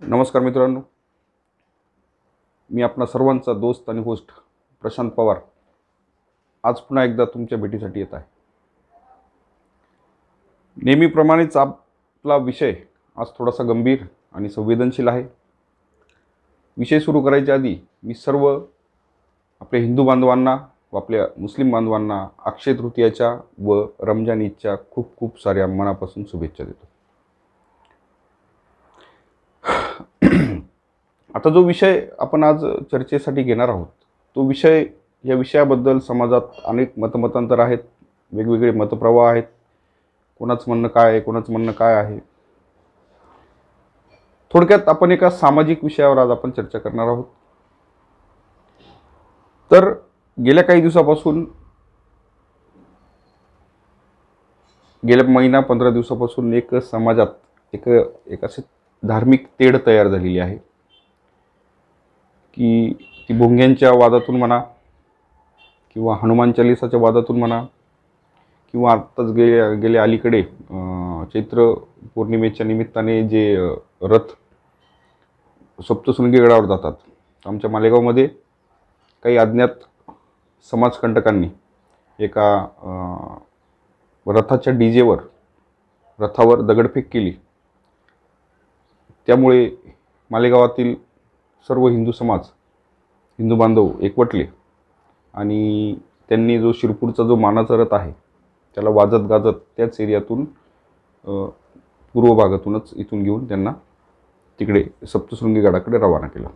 नमस्कार मित्रांनो, मी आपला सर्वांचा दोस्त आणि होस्ट प्रशांत पवार आज पुन्हा एकदा तुमच्या भेटीसाठी येत आहे। नेहमीप्रमाणेच आपला विषय आज थोडासा गंभीर आणि संवेदनशील आहे। विषय सुरू करायच्या आधी मी सर्व आपल्या हिंदू बांधवांना व आपल्या मुस्लिम बांधवांना अक्षय तृतीयाच्या व रमजान ईदच्या खूप खूप साऱ्या मनापासून शुभेच्छा देतो। आता जो विषय आपण आज चर्चेसाठी घेणार आहोत तो या विषयाबद्दल समाजात अनेक मतमतांतर आहेत, वेगवेगळे मतप्रवाह आहेत। कोणाचं म्हणणं काय आहे, कोणाचं म्हणणं काय आहे। थोडक्यात आपण एका सामाजिक विषयावर आज आपण चर्चा करणार आहोत। तर गेल्या काही दिवसापासून, गेल्या महिना 15 दिवसापासून एक समाजात एक असे धार्मिक तेढ तयार झालेली आहे की ती भोंग्यांच्या वादातून म्हणा किंवा हनुमान चालिसाच्या वादातून म्हणा किंवा आत्ताच गेल्या अलीकडे चैत्र पौर्णिमेच्या निमित्ताने जे रथ सप्तशृंगी गडावर जातात, आमच्या मालेगावमध्ये काही अज्ञात समाजकंटकांनी एका रथाच्या रथावर दगडफेक केली। त्यामुळे मालेगावातील सर्व हिंदू बांधव एकवटले आणि त्यांनी जो शिरपूरचा जो मानाचा रथ आहे त्याला वाजत गाजत त्याच एरियातून पूर्व भागातूनच इथून घेऊन त्यांना तिकडे सप्तशृंगी गडाकडे रवाना केलं।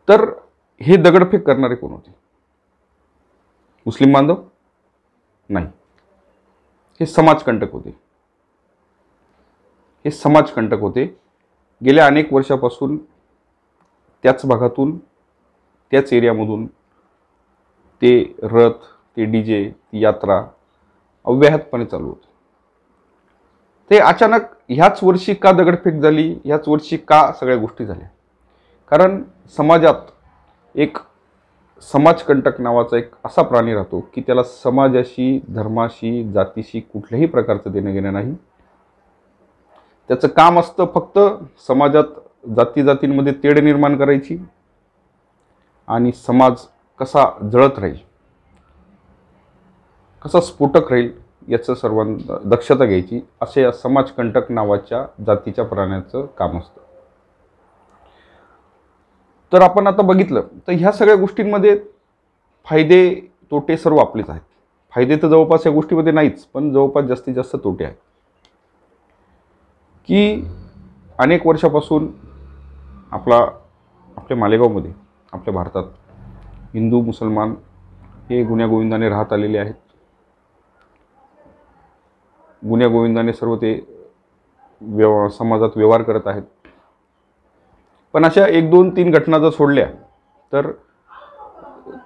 तर हे दगडफेक करणारे कोण होते? मुस्लिम बांधव नाही, हे समाजकंटक होते। गेल्या अनेक वर्षापासून त्याच भागातून त्याच एरियामधून ते रथ, ते डीजे, ती यात्रा अव्याहतपणे चालू होते। ते अचानक ह्याच वर्षी का दगडफेक झाली, ह्याच वर्षी का सगळ्या गोष्टी झाल्या? कारण समाजात एक समाजकंटक नावाचा एक असा प्राणी राहतो की त्याला समाजाशी, धर्माशी, जातीशी कुठल्याही प्रकारचं देणं घेणं नाही। त्याचं काम असतं फक्त समाजात जातींमध्ये तेढ निर्माण करायची आणि समाज कसा जळत राहील, कसा स्फोटक राहील याचं सर्वांना दक्षता घ्यायची, असे या समाजकंटक नावाच्या जातीच्या प्राण्याचं काम असतं। तर आपण आता बघितलं तर ह्या सगळ्या गोष्टींमध्ये फायदे तोटे सर्व आपलेच आहेत। फायदे तर जवळपास या गोष्टीमध्ये नाहीच, पण जवळपास जास्तीत जास्त तोटे आहेत की अनेक वर्षापासून आपल्या मालेगावमध्ये, आपल्या भारतात हिंदू मुसलमान हे गुण्यागोविंदाने राहत आलेले आहेत। गुण्यागोविंदाने सर्व ते समाजात व्यवहार करत आहेत। पण अशा 1, 2, 3 घटना जर सोडल्या तर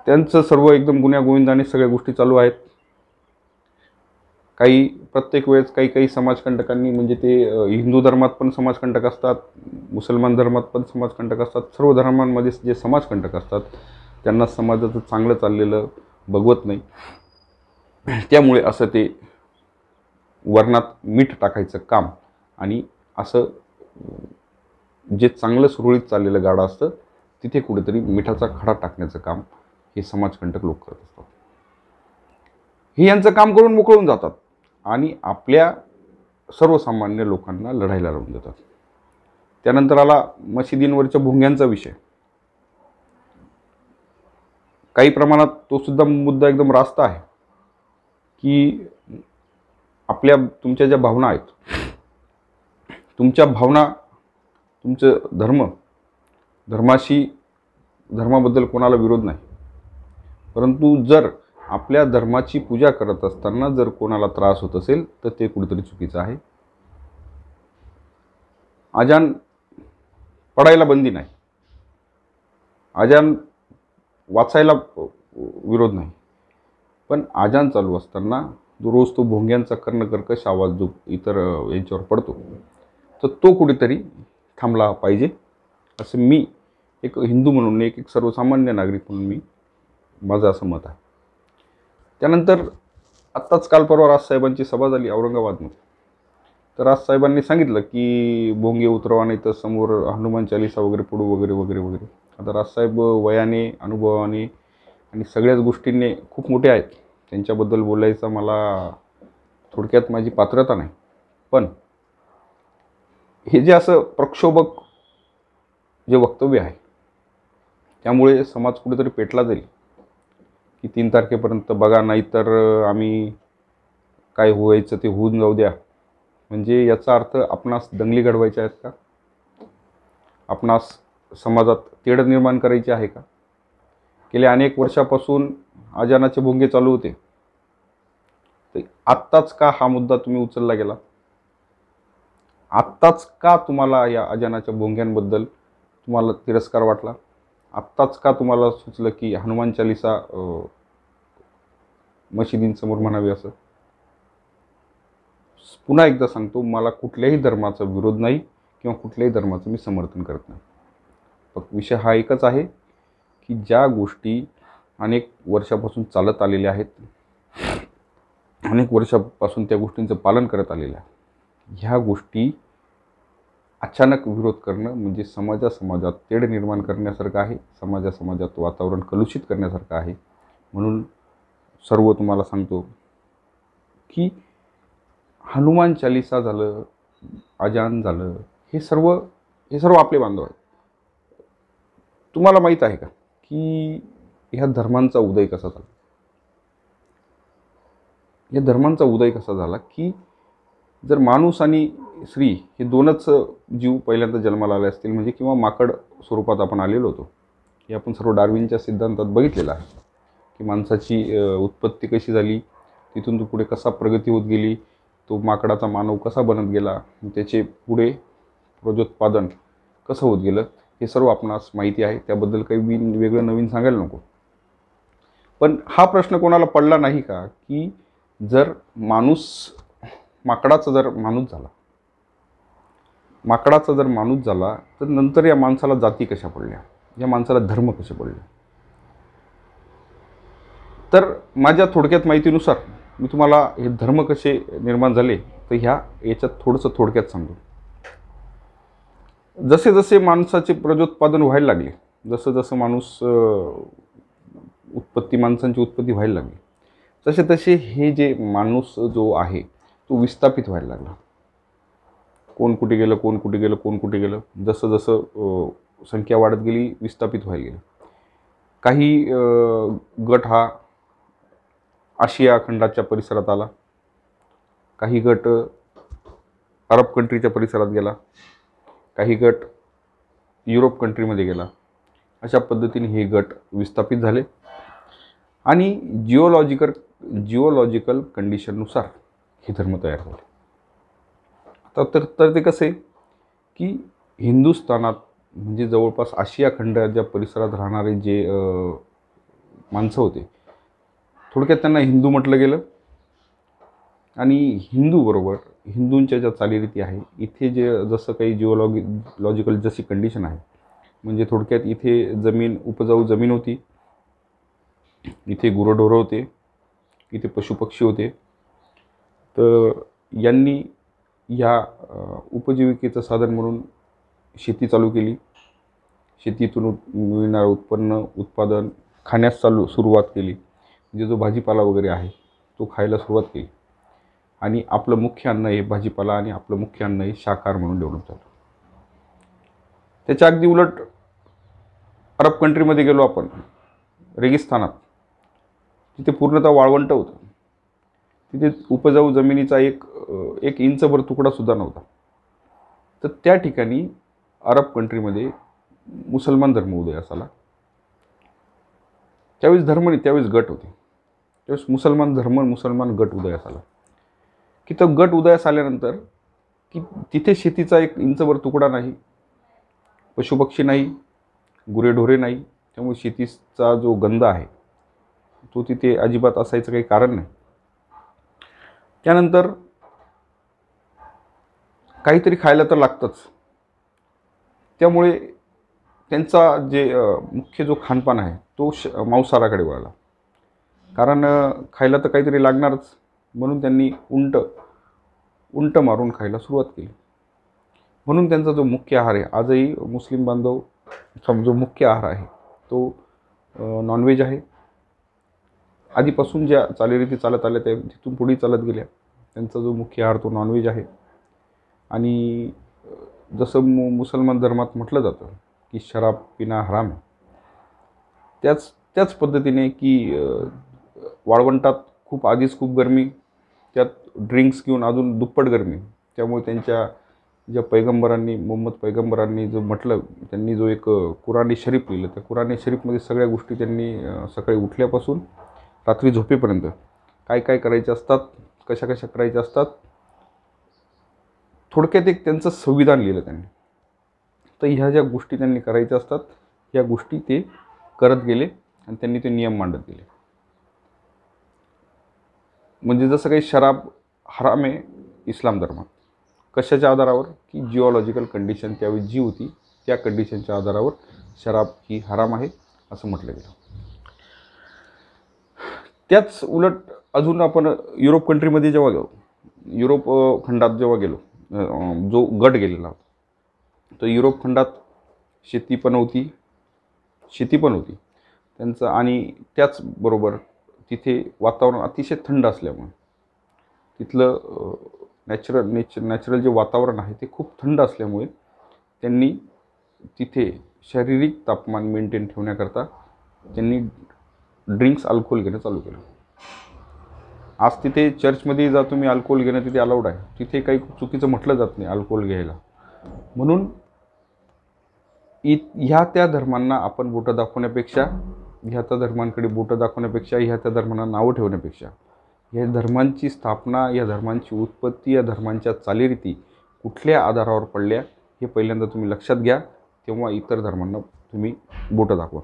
त्यांचं सर्व एकदम गुण्यागोविंदाने सगळ्या गोष्टी चालू आहेत। प्रत्येक वेळेस काही समाजकंटकांनी, म्हणजे ते हिंदू धर्मात पण समाजकंटक असतात, मुसलमान धर्मात पण समाजकंटक असतात, सर्व धर्मांमध्ये जे समाजकंटक असतात त्यांना समाजाचं चांगलं चाललेलं बघवत नाही। त्यामुळे असं ते वर्णात मीठ टाकायचं काम आणि असं जे चांगलं सुरळीत चाललेलं गाडं असतं तिथे कुठेतरी मिठाचा खडा टाकण्याचं काम हे समाजकंटक लोक करत असतात। हे यांचं काम करून मोकळून जातात आणि आपल्या सर्वसामान्य लोकांना लढायला लावून देतात। त्यानंतर आला मशिदींवरच्या भोंग्यांचा विषय। काही प्रमाणात तो सुद्धा मुद्दा एकदम रास्त आहे की तुमच्या ज्या भावना आहेत, तुमच्या भावना, तुमचं धर्माबद्दल कोणाला विरोध नाही, परंतु जर आपल्या धर्माची पूजा करत असताना जर कोणाला त्रास होत असेल तर ते कुठेतरी चुकीचं आहे। अजान पडायला बंदी नाही, अजान वाचायला विरोध नाही, पण अजान चालू असताना रोज तो भोंग्यांचा कर्णकर्कश आवाज जो इतर यांच्यावर पडतो तर तो कुठेतरी थांबला पाहिजे, असं मी एक हिंदू म्हणून, एक सर्वसामान्य नागरिक म्हणून माझं असं मत आहे। त्यानंतर आत्ताच काल परवा राजसाहेबांची सभा झाली औरंगाबादमध्ये। तर राजसाहेबांनी सांगितलं की भोंगे उतरवा नाही तर समोर हनुमान चालिसा वगैरे पडू वगैरे वगैरे वगैरे. आता राजसाहेब वयाने, अनुभवाने आणि सगळ्याच गोष्टींनी खूप मोठे आहेत. त्यांच्याबद्दल बोलायचा मला थोडक्यात माझी पात्रता नाही. पण हे जे असं प्रक्षोभक जे वक्तव्य आहे त्यामुळे समाज कुठेतरी पेटला जाईल की 3 तारखेपर्यंत बघा, नाही तर आम्ही काय व्हायचं ते होऊन जाऊ द्या. म्हणजे याचा अर्थ आपणास दंगली घडवायच्या आहेत का? आपणास समाजात तेढ निर्माण करायची आहे का? गेल्या अनेक वर्षापासून अजानाचे भोंगे चालू होते. तर आत्ताच का हा मुद्दा तुम्ही उचलला गेला? आत्ताच का तुम्हाला या अजानाच्या भोंग्यांबद्दल तुम्हाला तिरस्कार वाटला? आत्ताच का तुम्हाला सुचलं की हनुमान चालिसा मशिदींसमोर म्हणावी असं? पुन्हा एकदा सांगतो, मला कुठल्याही धर्माचा विरोध नाही किंवा कुठल्याही धर्माचं मी समर्थन करत नाही. फक्त विषय हा एकच आहे की ज्या गोष्टी अनेक वर्षापासून चालत आलेल्या आहेत, अनेक वर्षापासून त्या गोष्टींचं पालन करत आलेलं आहे, ह्या गोष्टी अचानक विरोध करणं म्हणजे समाजात तेढ निर्माण करण्यासारखं आहे. समाजात वातावरण कलुषित करण्यासारखं आहे. म्हणून सर्व तुम्हाला सांगतो की हनुमान चालिसा झालं, अजान झालं, हे सर्व आपले बांधव आहेत. तुम्हाला माहीत आहे का की ह्या धर्मांचा उदय कसा झाला? या धर्मांचा उदय कसा झाला की जर माणूस आणि स्त्री हे दोनच जीव पहिल्यांदा जन्माला आले असतील म्हणजे, किंवा माकड स्वरूपात आपण आलेलो होतो, हे आपण सर्व डार्विनच्या सिद्धांतात बघितलेलं आहे की माणसाची उत्पत्ती कशी झाली, तिथून तो पुढे कसा प्रगती होत गेली, तो माकडाचा मानव कसा बनत गेला, त्याचे पुढे प्रजोत्पादन कसं होत गेलं, हे सर्व आपणास माहिती आहे. त्याबद्दल काही वेगळं नवीन सांगायला नको. पण हा प्रश्न कोणाला पडला नाही का की जर माकडाचा जर माणूस झाला तर नंतर या माणसाला जाती कशा पडल्या, या माणसाला धर्म कसे पडले? तर माझ्या थोडक्यात माहितीनुसार मी तुम्हाला हे धर्म कसे निर्माण झाले तर याच्यात थोडक्यात सांगतो. जसे जसे माणसाचे प्रजोत्पादन व्हायला लागले, जसं माणूस माणसांची उत्पत्ती व्हायला लागली, तसे हे जे माणूस जो आहे तो विस्थापित व्हायला लागला. कोण कुठे गेलं, जसं संख्या वाढत गेली विस्थापित व्हायला गेलं. काही गट हा आशिया खंडाच्या परिसरात आला, काही गट अरब कंट्रीच्या परिसरात गेला, काही गट युरोप कंट्रीमध्ये गेला. अशा पद्धतीने हे गट विस्थापित झाले आणि जिओलॉजिकल कंडिशननुसार हे धर्म तयार झाले. तर ते कसे की हिंदुस्थानात म्हणजे जवळपास आशिया खंडाच्या परिसरात राहणारे जे माणसं होते, थोडक्यात त्यांना हिंदू म्हटलं गेलं. आणि हिंदूंच्या ज्या चालीरीती आहे, इथे जसं काही जिओलॉजिकल जशी कंडिशन आहे, म्हणजे थोडक्यात इथे उपजाऊ जमीन होती, इथे गुरंढोरं होते, इथे पशुपक्षी होते. तर यांनी या उपजीविकेचं साधन म्हणून शेती चालू केली. शेतीतून मिळणारं उत्पादन खाण्यास सुरुवात केली. म्हणजे जो भाजीपाला वगैरे आहे तो खायला सुरुवात केली. आणि आपलं मुख्य अन्न हे भाजीपाला आणि आपलं मुख्य अन्न हे शाकाहार म्हणून डेव्हलप झालं. त्याच्या अगदी उलट अरब कंट्रीमध्ये गेलो आपण, रेगिस्तानात, तिथे पूर्णतः वाळवंट होतं. तिथे उपजाऊ जमिनीचा एक इंचभर तुकडासुद्धा नव्हता. तर त्या ठिकाणी अरब कंट्रीमध्ये मुसलमान धर्म उदयास आला. त्यावेळेस गट होते. त्यावेळेस मुसलमान गट उदयास आला की तो गट उदयास आल्यानंतर की तिथे शेतीचा एक इंचभर तुकडा नाही, पशुपक्षी नाही, गुरेढोरे नाही. त्यामुळे शेतीचा जो गंध आहे तो तिथे अजिबात असायचं काही कारण नाही. त्यानंतर काहीतरी खायला तर लागतंच. त्यामुळे त्यांचा जे मुख्य जो खानपान आहे तो मांसाहाराकडे वळला. कारण खायला तर काहीतरी लागणारच. म्हणून त्यांनी उंट मारून खायला सुरुवात केली. म्हणून त्यांचा जो मुख्य आहार आहे, आजही मुस्लिम बांधवचा जो मुख्य आहार आहे तो नॉनव्हेज आहे. आधीपासून ज्या चालीरीती चालत आल्या त्या तिथून पुढे चालत गेल्या. त्यांचा जो मुख्य आहार तो नॉनव्हेज आहे. आणि जसं मुसलमान धर्मात म्हटलं जातं की शराब पिणं हराम आहे, त्याच पद्धतीने की वाळवंटात आधीच खूप गरमी, त्यात ड्रिंक्स घेऊन अजून दुप्पट गरमी. त्यामुळे त्यांच्या ज्या पैगंबरांनी, मोहम्मद पैगंबरांनी जो म्हटलं, त्यांनी जो एक कुराणी शरीफ लिहिलं, त्या कुराणी शरीफमध्ये सगळ्या गोष्टी त्यांनी सकाळी उठल्यापासून रात्री झोपेपर्यंत काय काय करायचे असतात, कशा कशा करायच्या असतात, थोडक्यात एक त्यांचं संविधान लिहिलं त्यांनी. तर ह्या ज्या गोष्टी त्यांनी करायच्या असतात, या गोष्टी ते करत गेले आणि त्यांनी ते नियम मांडत गेले. म्हणजे जसं काही शराब हराम आहे इस्लाम धर्मात, कशाच्या आधारावर की जिओलॉजिकल कंडिशन त्यावेळी जी होती त्या कंडिशनच्या आधारावर शराब ही हराम आहे असं म्हटलं गेलं. त्याच उलट अजून आपण युरोप कंट्रीमध्ये जेव्हा गेलो, युरोप खंडात जेव्हा गेलो, जो गट गेलेला होता, तर युरोप खंडात शेती पण होती त्यांचं. आणि त्याचबरोबर तिथे वातावरण अतिशय थंड असल्यामुळे, तिथलं नॅचरल जे वातावरण आहे ते खूप थंड असल्यामुळे त्यांनी तिथे शारीरिक तापमान मेंटेन ठेवण्याकरता त्यांनी ड्रिंक्स, अल्कोहोल घेणं चालू केलं. आज तिथे चर्चमध्ये जा तुम्ही, अल्कोहोल घेणं तिथे अलाउड आहे. तिथे काही चुकीचं म्हटलं जात नाही अल्कोहोल घ्यायला. म्हणून ह्या त्या धर्मांना आपण बोटं दाखवण्यापेक्षा, ह्या त्या धर्मांकडे बोटं दाखवण्यापेक्षा, ह्या त्या धर्मांना नावं ठेवण्यापेक्षा, या धर्मांची स्थापना, या धर्मांची उत्पत्ती, या धर्मांच्या चालीरीती कुठल्या आधारावर पडल्या हे पहिल्यांदा तुम्ही लक्षात घ्या. तेव्हा इतर धर्मांना तुम्ही बोटं दाखवा.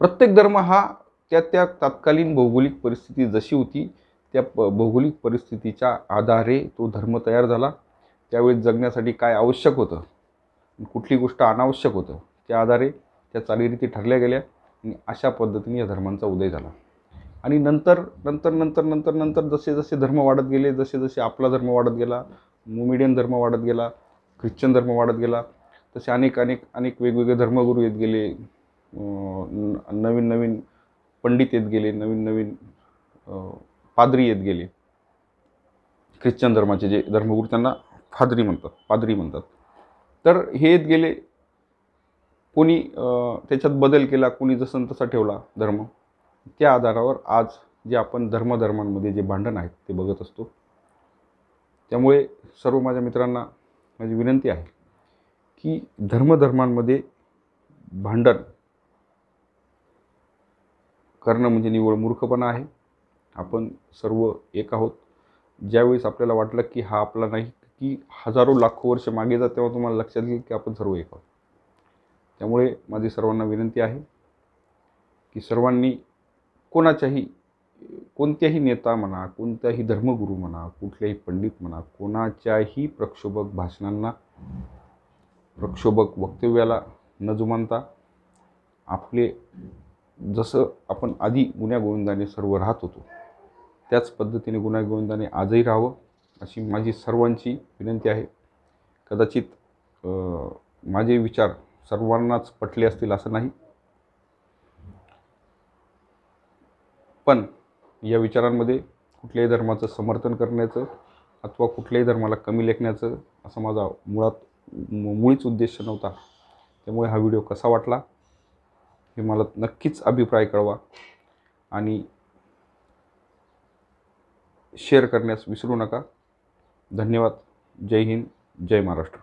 प्रत्येक धर्म हा त्या तात्कालीन भौगोलिक परिस्थिती जशी होती त्या भौगोलिक परिस्थितीच्या आधारे तो धर्म तयार झाला. त्यावेळी जगण्यासाठी काय आवश्यक होतं, कुठली गोष्ट अनावश्यक होतं, त्या आधारे त्या चालीरीती ठरल्या गेल्या आणि अशा पद्धतीने या धर्मांचा उदय झाला. आणि नंतर जसे जसे धर्म वाढत गेले, जसे जसे आपला धर्म वाढत गेला, मोमेडियन धर्म वाढत गेला, ख्रिश्चन धर्म वाढत गेला, तसे अनेक वेगवेगळे धर्मगुरू येत गेले, नवीन पंडित येत गेले, नवीन पाद्री येत गेले. ख्रिश्चन धर्माचे जे धर्मगुरू त्यांना पाद्री म्हणतात. तर हे येत गेले. कोणी त्याच्यात बदल केला, कोणी जसं तसा ठेवला धर्म. त्या आधारावर आज जे आपण धर्मांमध्ये जे भांडण आहेत ते बघत असतो. त्यामुळे सर्व माझ्या मित्रांना माझी विनंती आहे की धर्मांमध्ये भांडण करणं म्हणजे निव्वळ मूर्खपणा आहे. आपण सर्व एक आहोत. ज्यावेळेस आपल्याला वाटलं की हा आपला नाही, की हजारो लाखो वर्ष मागे जा, तेव्हा तुम्हाला लक्षात येईल की आपण सर्व एक आहोत. त्यामुळे माझी सर्वांना विनंती आहे की सर्वांनी कोणत्याही नेता म्हणा, कोणत्याही धर्मगुरू म्हणा, कुठल्याही पंडित म्हणा, कोणाच्याही प्रक्षोभक भाषणांना, प्रक्षोभक वक्तव्याला न जुमानता आपले जसं आपण आधी गुण्यागोविंदाने सर्व राहत होतो त्याच पद्धतीने गुण्यागोविंदाने आजही राहावं अशी माझी सर्वांची विनंती आहे. कदाचित माझे विचार सर्वांनाच पटले असतील असं नाही, पण या विचारांमध्ये कुठल्याही धर्माचं समर्थन करण्याचं अथवा कुठल्याही धर्माला कमी लेखण्याचं असा माझा मुळीच उद्देश नव्हता. त्यामुळे हा व्हिडिओ कसा वाटला हे मला नक्कीच अभिप्राय कळवा आणि शेअर करण्यास विसरू नका. धन्यवाद. जय हिंद, जय महाराष्ट्र.